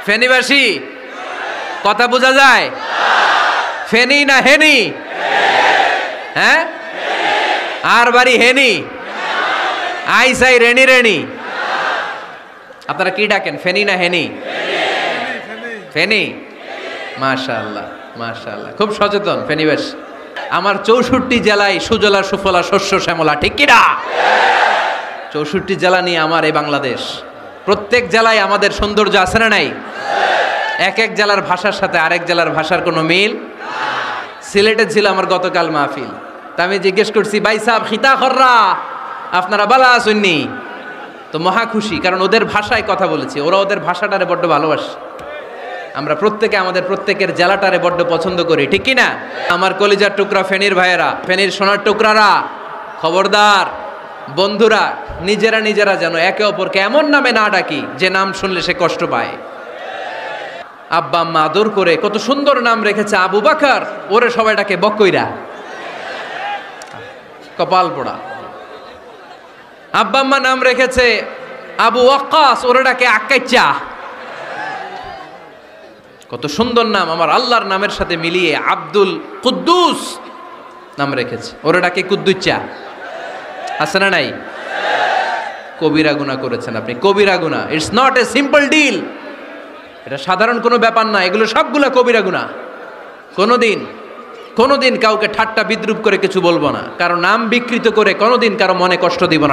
ফেনীবাসী কথা বোঝা যায়? ফেনী না হেনি? হ্যাঁ, আর বাড়ি হেনি, আইসাই রেনি রেনি। আপনারা কি ডাকেন, ফেনী না হেনি? ফেনী। মাশাআল্লাহ মাশাআল্লাহ, খুব সচেতন ফেনীবাসী। আমার 64 জেলায় সুজলা সুফলা শস্য শ্যামলা, ঠিক কিনা? 64 জেলা নিয়ে আমার এই বাংলাদেশ। প্রত্যেক জেলায় আমাদের সৌন্দর্য আছে না নাই? এক এক জেলার ভাষার সাথে আরেক জেলার ভাষার কোনো মিল। সিলেটে ছিল আমার গতকাল মাহফিল, তা আমি জিজ্ঞেস করছি, ভাই সাহেব খিতা খররা, আপনারা বালা আসুননি? তো মহা খুশি, কারণ ওদের ভাষায় কথা বলেছি, ওরা ওদের ভাষাটারে বড্ড ভালোবাসে। আমরা প্রত্যেকে আমাদের প্রত্যেকের জেলাটারে বড্ড পছন্দ করি, ঠিক কিনা? আমার কলিজার টুকরা ফেনীর ভাইয়েরা, ফেনীর সোনার টুকরারা, খবরদার বন্ধুরা, নিজেরা নিজেরা যেন একে অপরকে এমন নামে না ডাকি যে নাম শুনলে সে কষ্ট পায়। আব্বা আম্মা আদর করে কত সুন্দর নাম রেখেছে, আবু বাকার, ওরে সবাই ডাকে বকইরা, কপাল পোড়া। আব্বা আম্মা নাম রেখেছে আবু ওয়াক্কাস, ওরে ডাকে আক্কাইচা। কত সুন্দর নাম আমার আল্লাহর নামের সাথে মিলিয়ে আব্দুল কুদ্দুস নাম রেখেছে, ওরে ডাকে কুদ্দুচ্চা। আছে না নাই? কবিরা গুনাহ করেছেন আপনি, কবিরা গুনাহ। It's not a simple deal, এটা সাধারণ কোনো ব্যাপার না, এগুলো সবগুলা কবিরা গুনাহ। কোনোদিন কাউকে ঠাট্টা বিদ্রুপ করে কিছু বলবো না, কারো নাম বিকৃত করে কোনোদিন কারো মনে কষ্ট দিব না।